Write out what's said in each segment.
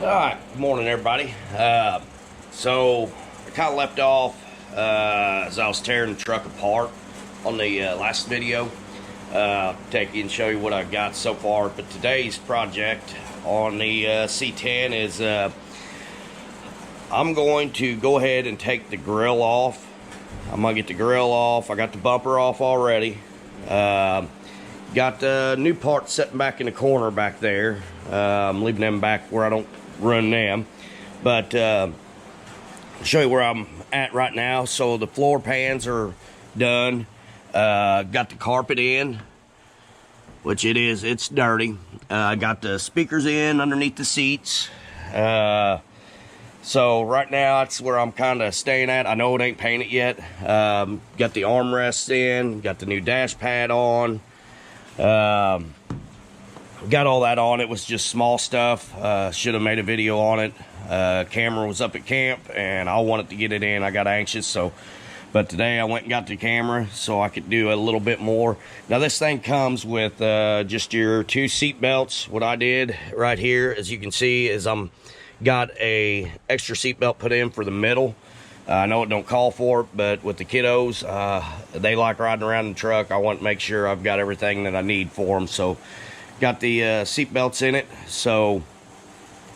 All right, good morning, everybody. So I kind of left off as I was tearing the truck apart on the last video. Take you and show you what I got so far. But today's project on the C10 is I'm going to go ahead and take the grill off. I'm gonna get the grill off. I got the bumper off already. Got the new parts sitting back in the corner back there. I'm leaving them back where I don't run them. But I'll show you where I'm at right now. So the floor pans are done. Got the carpet in, which it's dirty. Got the speakers in underneath the seats. So right now that's where I'm kind of staying at. I know it ain't painted yet. Got the armrests in, got the new dash pad on. Got all that on. It was just small stuff. Should have made a video on it. Camera was up at camp and I wanted to get it in. I got anxious, but today I went and got the camera so I could do a little bit more. Now this thing comes with just your 2 seat belts. What I did right here, as you can see, is got a extra seat belt put in for the middle. I know it don't call for it, but with the kiddos, they like riding around in the truck. I want to make sure I've got everything that I need for them. So got the seat belts in it. So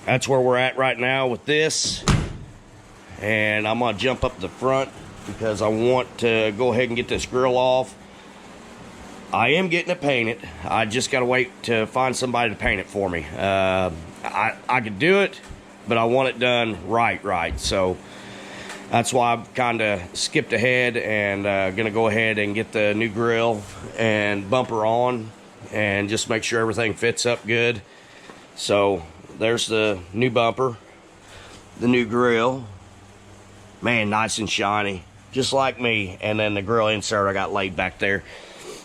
that's where we're at right now with this. And I'm gonna jump up the front because I want to go ahead and get this grill off. I am getting it painted. I just gotta wait to find somebody to paint it for me. I could do it, but I want it done right. So that's why I've kind of skipped ahead and gonna go ahead and get the new grill and bumper on and just make sure everything fits up good. So there's the new bumper, the new grill. Man, nice and shiny, just like me. And then the grill insert I got laid back there.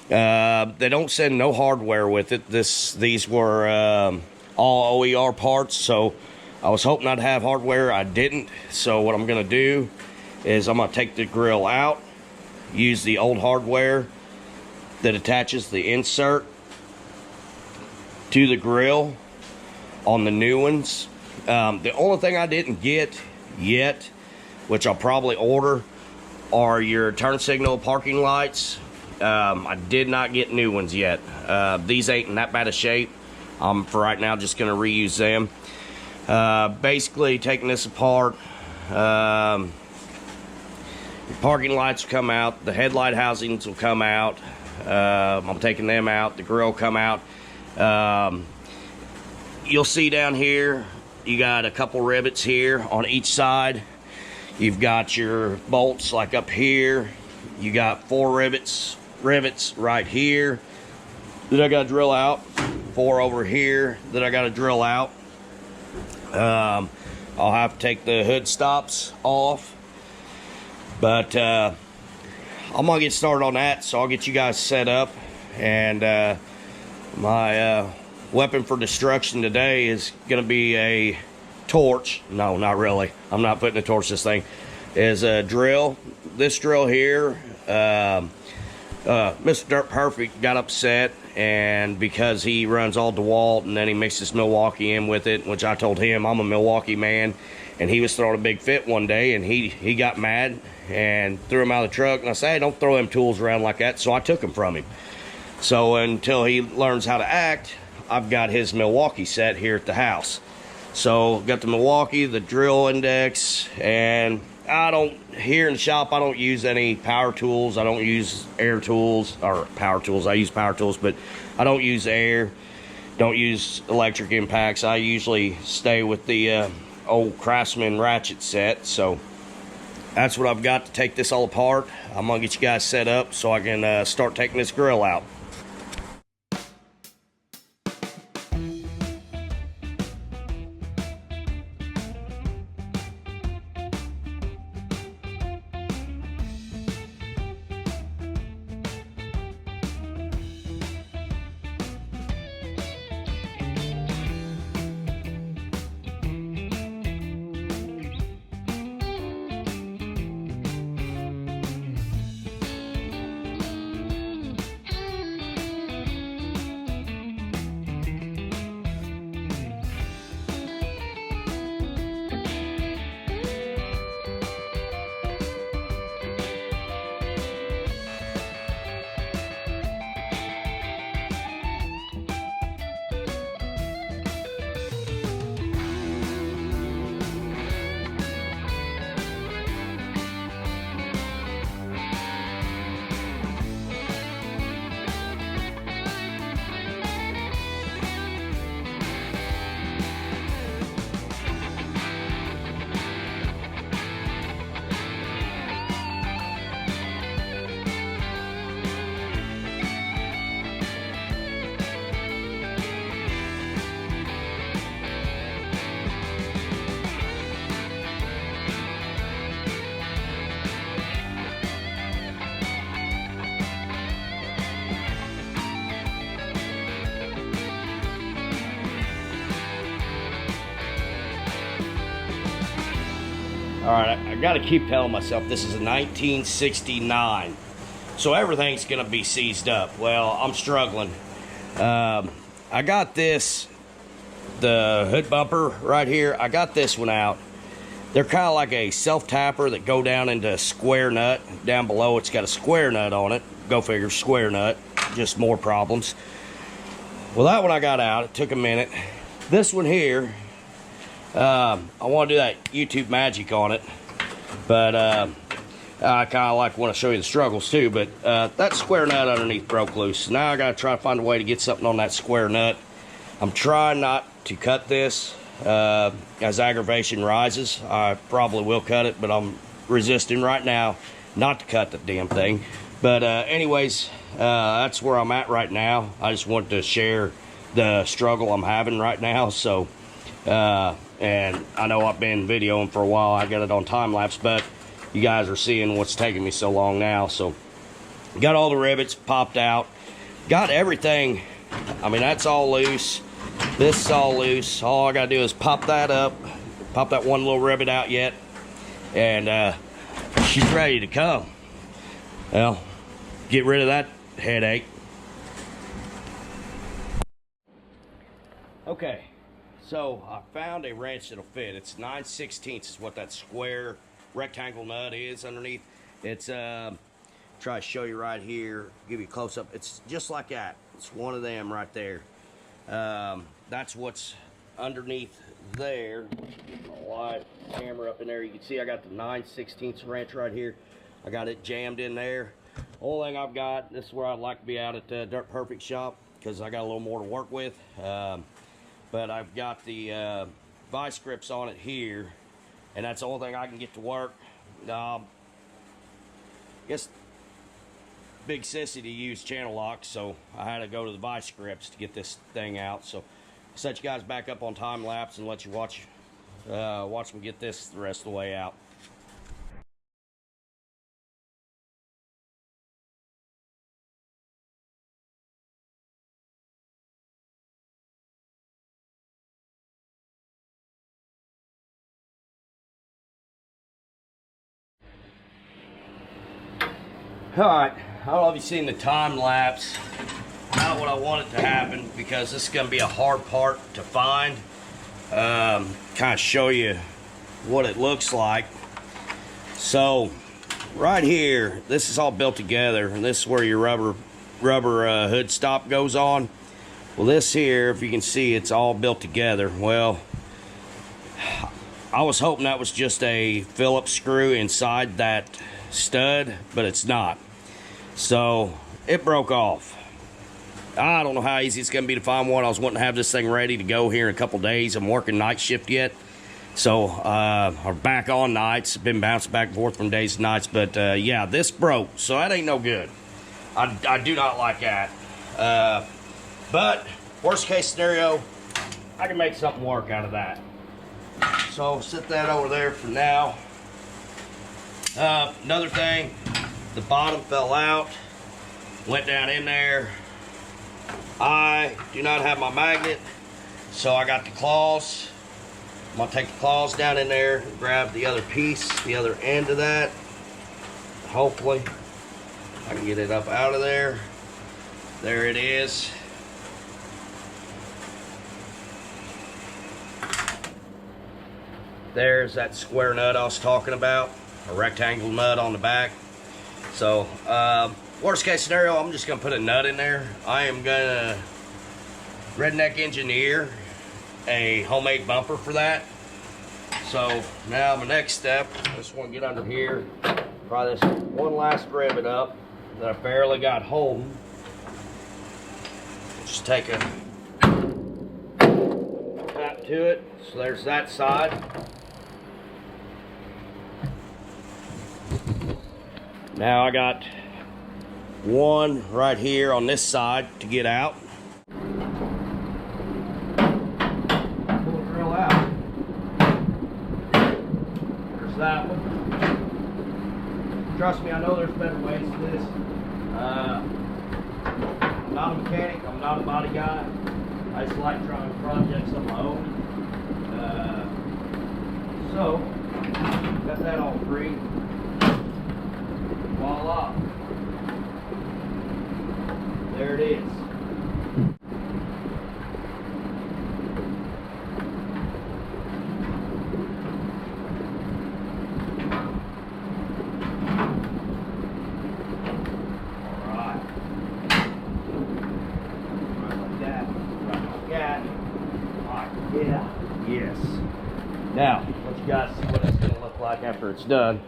They don't send no hardware with it. These were all OER parts, so I was hoping I'd have hardware. I didn't. So what I'm gonna do is I'm gonna take the grill out, use the old hardware that attaches the insert to the grill on the new ones. The only thing I didn't get yet, which I'll probably order, are your turn signal parking lights. I did not get new ones yet. These ain't in that bad a shape. I'm for right now just gonna reuse them. Basically taking this apart, the parking lights will come out, the headlight housings will come out. I'm taking them out, the grill come out. You'll see down here you got a couple rivets here on each side. You've got your bolts like up here. You got 4 rivets right here that I got to drill out, 4 over here that I got to drill out. I'll have to take the hood stops off, but I'm gonna get started on that. So I'll get you guys set up, and my weapon for destruction today is gonna be a torch. No, not really. I'm not putting a torch. This thing is a drill. This drill here, Mr. Dirt Perfect got upset, and because he runs all DeWalt and then he mixes Milwaukee in with it, which I told him I'm a Milwaukee man, and he was throwing a big fit one day, and he got mad and threw him out of the truck. And I said, hey, don't throw them tools around like that. So I took them from him. So until he learns how to act, I've got his Milwaukee set here at the house. So got the Milwaukee, the drill index, and here in the shop, I don't use any power tools. I don't use air tools, or power tools. I use power tools, but I don't use air. Don't use electric impacts. I usually stay with the old Craftsman ratchet set. So that's what I've got to take this all apart. I'm gonna get you guys set up so I can start taking this grill out. Alright, I gotta keep telling myself this is a 1969. So everything's gonna be seized up. Well, I'm struggling. I got this, the hood bumper right here. I got this one out. They're kind of like a self-tapper that go down into a square nut. Down below, it's got a square nut on it. Go figure, square nut. Just more problems. Well, that one I got out. It took a minute. This one here, I want to do that YouTube magic on it. But I kind of want to show you the struggles too. But that square nut underneath broke loose. Now I got to try to find a way to get something on that square nut. I'm trying not to cut this. As aggravation rises, I probably will cut it, but I'm resisting right now not to cut the damn thing. But anyways, that's where I'm at right now. I just wanted to share the struggle I'm having right now. So, and I know I've been videoing for a while. I got it on time lapse, but you guys are seeing what's taking me so long now. So, got all the rivets popped out, got everything. I mean, that's all loose. This is all loose. All I gotta do is pop that up, pop that one little rivet out yet, and she's ready to come. Well, get rid of that headache. Okay, so I found a wrench that'll fit. It's 9/16 is what that square rectangle nut is underneath. It's try to show you right here, give you a close up. It's just like that. It's one of them right there. That's what's underneath there. Get my light camera up in there. You can see I got the 9/16 wrench right here. I got it jammed in there. Only thing I've got, this is where I'd like to be out at Dirt Perfect shop because I got a little more to work with. But I've got the vice grips on it here, and that's the only thing I can get to work. Guess big sissy to use channel locks, so I had to go to the vice grips to get this thing out. So I'll set you guys back up on time lapse and let you watch me get this the rest of the way out. Alright, I don't know if you've seen the time lapse. Not what I wanted to happen, because this is going to be a hard part to find. Kind of show you what it looks like. So, right here, this is all built together, and this is where your rubber hood stop goes on. Well, this here, if you can see, it's all built together. Well, I was hoping that was just a Phillips screw inside that stud, but it's not. So it broke off. I don't know how easy it's gonna be to find one. I was wanting to have this thing ready to go here in a couple days. I'm working night shift yet, so I'm back on nights. Been bouncing back and forth from days to nights, but yeah, this broke, so that ain't no good. I do not like that. But worst case scenario, I can make something work out of that. So set that over there for now. Another thing, the bottom fell out, went down in there. I do not have my magnet, so I got the claws. I'm gonna take the claws down in there, grab the other piece, the other end of that. Hopefully I can get it up out of there. There it is. There's that square nut I was talking about, a rectangle nut on the back. So worst case scenario, I'm just gonna put a nut in there. I am gonna redneck engineer a homemade bumper for that. So now my next step, I just want to get under here, pry this one last rivet up that I barely got holding. Just take a tap to it. So there's that side. Now I got one right here on this side to get out. Pull the drill out. There's that one. Trust me, I know there's better ways to this. I'm not a mechanic, I'm not a body guy. I just like trying projects on my own. So Cut that all free. Voila. There it is. Yes. Now, let you guys see what it's going to look like after it's done.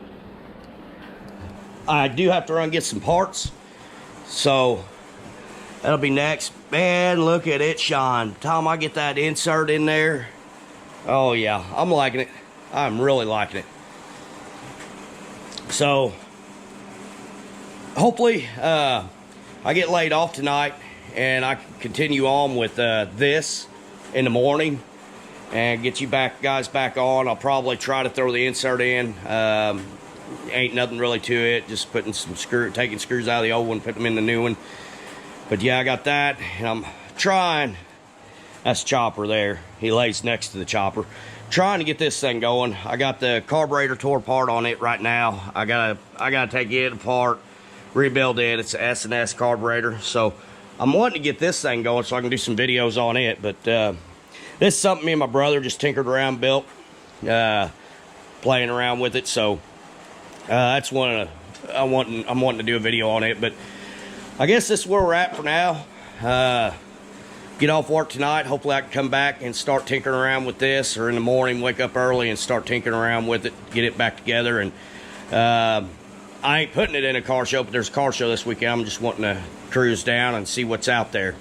I do have to run get some parts, so that'll be next. Man, look at it shine. Time I get that insert in there. Oh yeah, I'm liking it. I'm really liking it. So, hopefully, I get laid off tonight, and I can continue on with this in the morning. And get you guys back on. I'll probably try to throw the insert in. Ain't nothing really to it. Just putting some taking screws out of the old one, putting them in the new one. But yeah, I got that, and I'm trying. That's Chopper there. He lays next to the Chopper. Trying to get this thing going. I got the carburetor tore apart on it right now. I gotta take it apart, rebuild it. It's an S&S carburetor. So I'm wanting to get this thing going so I can do some videos on it. But this is something me and my brother just tinkered around, built, playing around with it. So that's one I'm wanting to do a video on it. But I guess this is where we're at for now. Get off work tonight. Hopefully I can come back and start tinkering around with this, or in the morning wake up early and start tinkering around with it, get it back together. And I ain't putting it in a car show, but there's a car show this weekend. I'm just wanting to cruise down and see what's out there.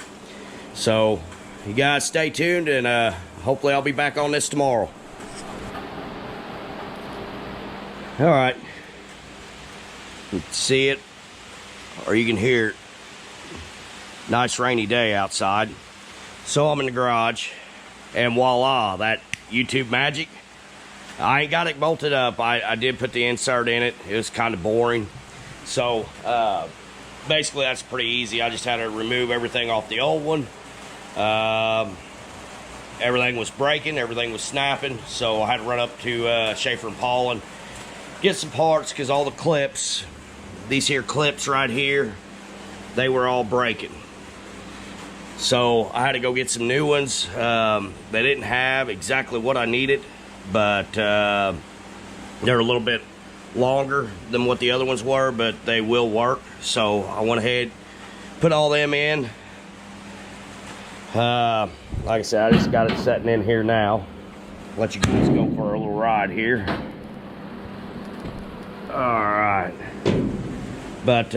So you guys stay tuned, and hopefully I'll be back on this tomorrow. All right. You can see it, or you can hear it. Nice rainy day outside. So I'm in the garage, and voila, that YouTube magic. I ain't got it bolted up. I did put the insert in it. It was kind of boring. So basically that's pretty easy. I just had to remove everything off the old one. Everything was breaking, everything was snapping, so I had to run up to Schaefer and Paul and get some parts, because all the clips, these here clips right here, they were all breaking. So I had to go get some new ones. They didn't have exactly what I needed, but they're a little bit longer than what the other ones were, but they will work. So I went ahead, put all them in. Like I said, I just got it setting in here now. Let you guys go for a little ride here. Alright. But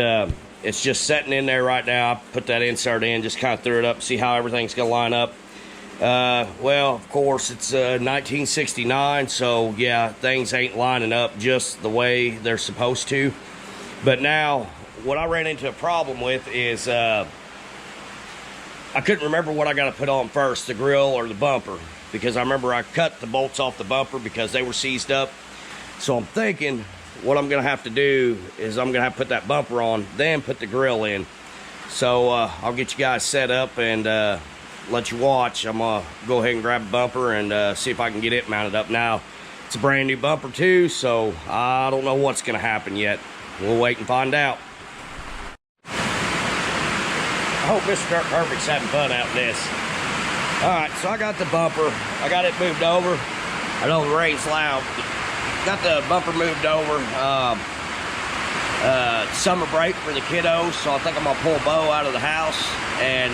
it's just setting in there right now. I put that insert in, just kind of threw it up, see how everything's going to line up. Well, of course, it's 1969, so yeah, things ain't lining up just the way they're supposed to. But now, what I ran into a problem with is I couldn't remember what I got to put on first, the grill or the bumper, because I remember I cut the bolts off the bumper because they were seized up. So I'm thinking what I'm going to have to do is I'm going to have to put that bumper on, then put the grill in. So I'll get you guys set up and let you watch. I'm going to go ahead and grab a bumper and see if I can get it mounted up. Now, it's a brand new bumper too, so I don't know what's going to happen yet. We'll wait and find out. I hope Mr. Dirt Perfect's having fun out in this. Alright, so I got the bumper. I got it moved over. I know the rain's loud. Got the bumper moved over. Summer break for the kiddos, so I think I'm going to pull Beau out of the house and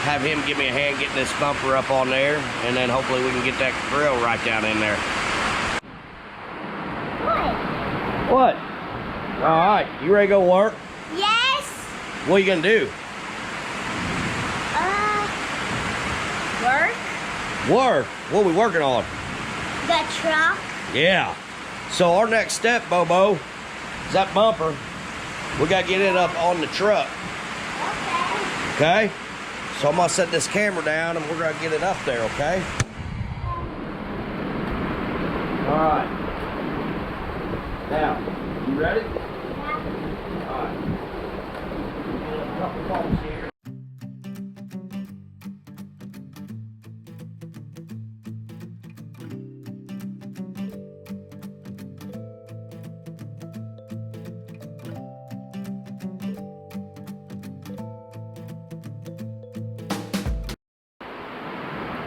have him give me a hand getting this bumper up on there, and then hopefully we can get that grill right down in there. What? Alright, you ready to go work? Yes. What are you going to do? Work? Work? What are we working on? The truck? Yeah. So our next step, Bobo, is that bumper. We got to get it up on the truck. Okay. Okay? So I'm going to set this camera down and we're going to get it up there, okay? All right. Now, you ready? Yeah. All right. Get a couple bolts here.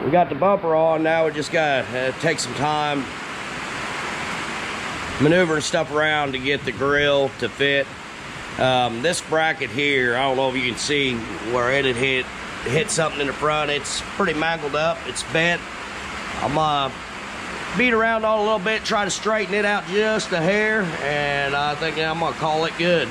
We got the bumper on. Now we just gotta take some time maneuvering stuff around to get the grill to fit. This bracket here, I don't know if you can see where it had hit something in the front. It's pretty mangled up. It's bent. I'm gonna beat around on it a little bit, try to straighten it out just a hair, and I think I'm gonna call it good.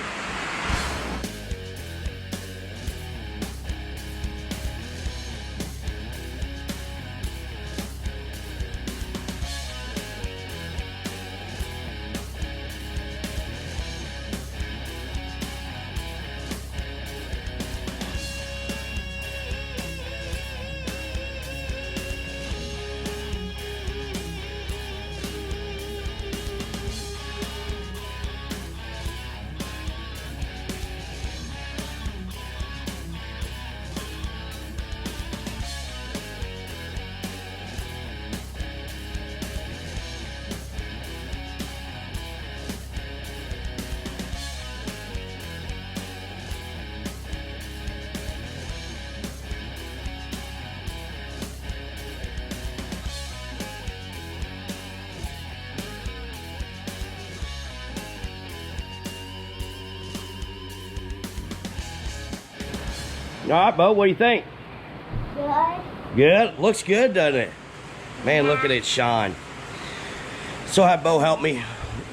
All right, Beau, what do you think? Good. Good? Looks good, doesn't it? Man, look at it shine. So I had Beau help me.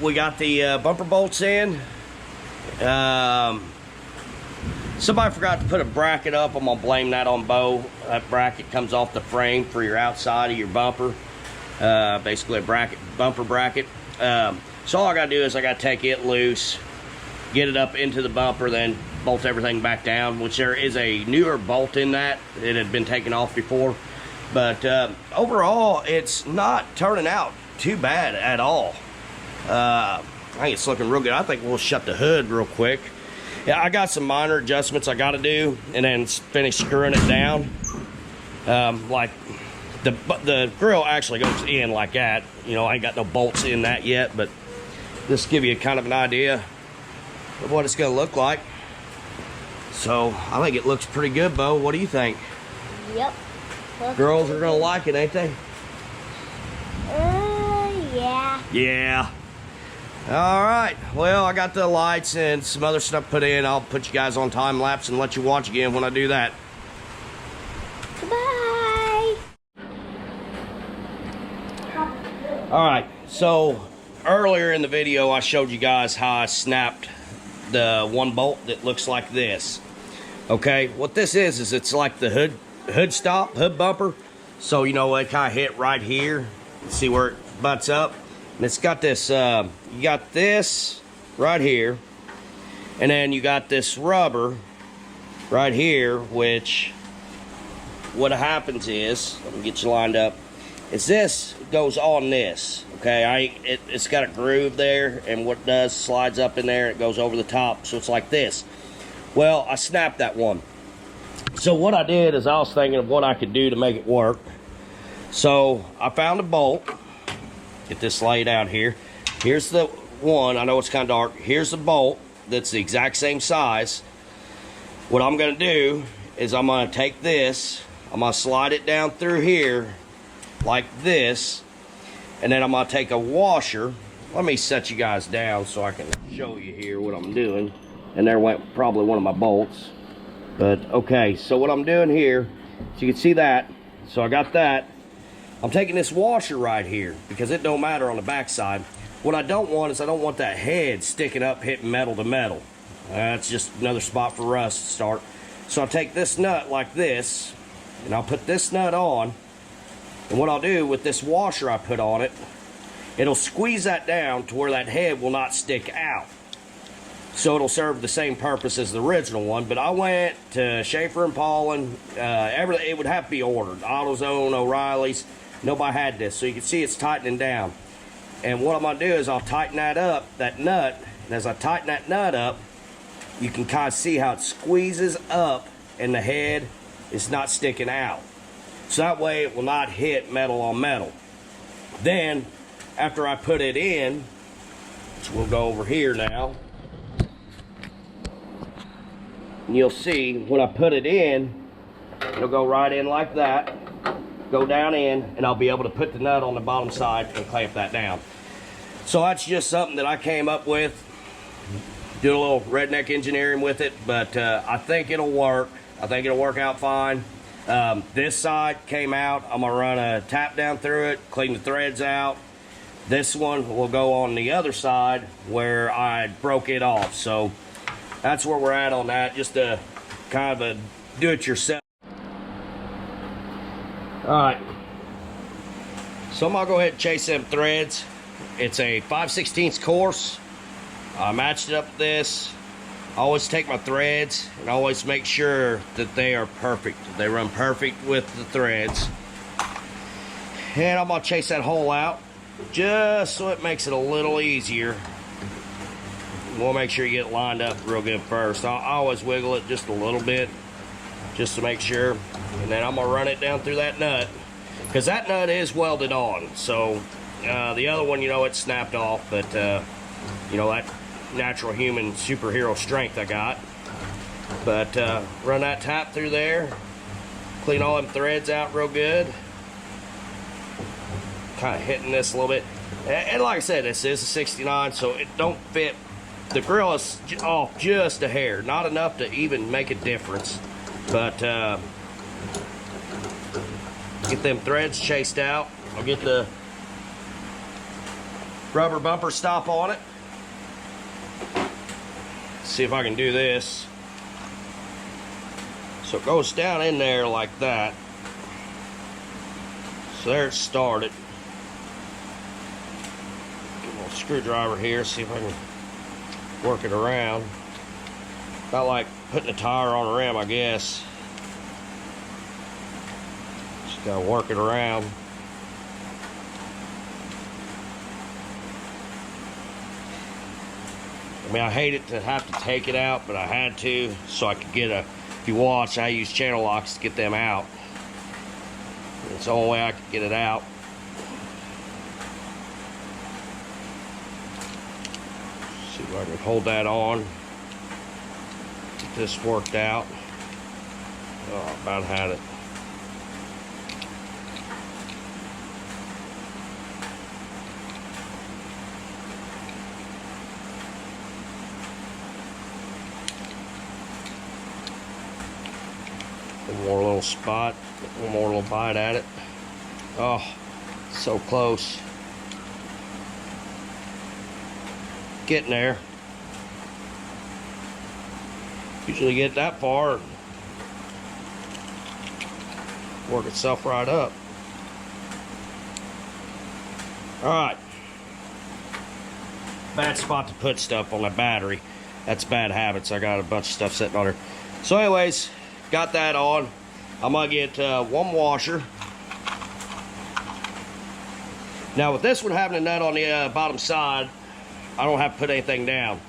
We got the bumper bolts in. Somebody forgot to put a bracket up. I'm gonna blame that on Beau. That bracket comes off the frame for your outside of your bumper. Basically a bumper bracket. So all I gotta do is I gotta take it loose, get it up into the bumper, then bolt everything back down, which there is a newer bolt in that. It had been taken off before. But overall, it's not turning out too bad at all. I think it's looking real good. I think we'll shut the hood real quick. Yeah, I got some minor adjustments I got to do, and then finish screwing it down. Like the grill actually goes in like that. You know, I ain't got no bolts in that yet, but just to give you kind of an idea of what it's going to look like. So I think it looks pretty good, Beau. What do you think? Yep. Girls are going to like it, ain't they? Yeah. Yeah. All right. Well, I got the lights and some other stuff put in. I'll put you guys on time lapse and let you watch again when I do that. Bye. All right. So earlier in the video, I showed you guys how I snapped the one bolt that looks like this. Okay. What this is it's like the hood bumper. So, you know, it kind of hit right here. See where it butts up? And it's got this, you got this right here. And then you got this rubber right here, which what happens is, let me get you lined up, is this goes on this. Okay, it's got a groove there, and what it does, slides up in there, it goes over the top, so it's like this. Well, I snapped that one. So what I did is I was thinking of what I could do to make it work. So I found a bolt. Get this laid out here. Here's the one. I know it's kind of dark. Here's the bolt that's the exact same size. What I'm going to do is I'm going to take this. I'm going to slide it down through here like this. And then I'm going to take a washer. Let me set you guys down so I can show you here what I'm doing. And there went probably one of my bolts. But okay, so what I'm doing here, so you can see that. So I got that. I'm taking this washer right here because it don't matter on the backside. What I don't want is I don't want that head sticking up hitting metal to metal. That's just another spot for rust to start. So I'll take this nut like this, and I'll put this nut on. And what I'll do with this washer I put on it, it'll squeeze that down to where that head will not stick out. So it'll serve the same purpose as the original one. But I went to Schaefer and Paulin. It would have to be ordered. AutoZone, O'Reilly's. Nobody had this. So you can see it's tightening down. And what I'm going to do is I'll tighten that up, that nut. And as I tighten that nut up, you can kind of see how it squeezes up and the head is not sticking out. So that way it will not hit metal on metal. Then, after I put it in, which we'll go over here now, and you'll see when I put it in, it'll go right in like that. go down in, and I'll be able to put the nut on the bottom side and clamp that down. So that's just something that I came up with. Do a little redneck engineering with it, but I think it'll work. I think it'll work out fine. This side came out. I'm gonna run a tap down through it, clean the threads out. This one will go on the other side where I broke it off. So that's where we're at on that. Just a kind of a do-it-yourself. All right. So I'm gonna go ahead and chase them threads. It's a 5/16 course. I matched it up with this. I always take my threads and always make sure that they are perfect. They run perfect with the threads. And I'm gonna chase that hole out just so it makes it a little easier. We'll make sure you get it lined up real good first. I always wiggle it just a little bit just to make sure. And then I'm gonna run it down through that nut because that nut is welded on. So the other one, you know, it's snapped off, but you know, that natural human superhero strength I got. But run that tap through there, clean all them threads out real good. Kind of hitting this a little bit, and like I said, this is a 69, so it don't fit. The grill is off just a hair, not enough to even make a difference. But get them threads chased out. I'll get the rubber bumper stop on it. See if I can do this. So it goes down in there like that. So there it started. Get a little screwdriver here, see if I can work it around. About like putting a tire on a rim, I guess. Just gotta work it around. I mean, I hate it to have to take it out, but I had to so I could get a, if you watch, I use channel locks to get them out. It's the only way I could get it out. See if I can hold that on. Get this worked out. Oh, about had it. One more little spot, one more little bite at it. Oh, so close. Getting there. Usually get that far, work itself right up. All right. Bad spot to put stuff on my battery. That's bad habits. I got a bunch of stuff sitting on there. So anyways, got that on. I'm gonna get one washer. Now with this one having a nut on the bottom side, I don't have to put anything down.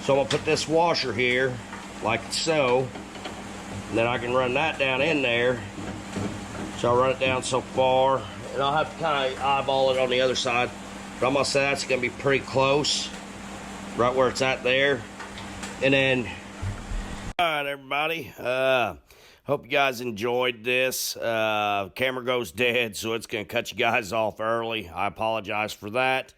So I'm gonna put this washer here, like so, and then I can run that down in there. So I'll run it down so far, and I'll have to kind of eyeball it on the other side. But I'm gonna say that's gonna be pretty close, right where it's at there. And then, all right, everybody. Hope you guys enjoyed this. Camera goes dead, so it's going to cut you guys off early. I apologize for that.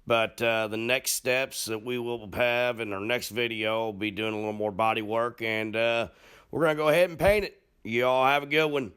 But the next steps that we will have in our next video will be doing a little more body work, and we're going to go ahead and paint it. You all have a good one.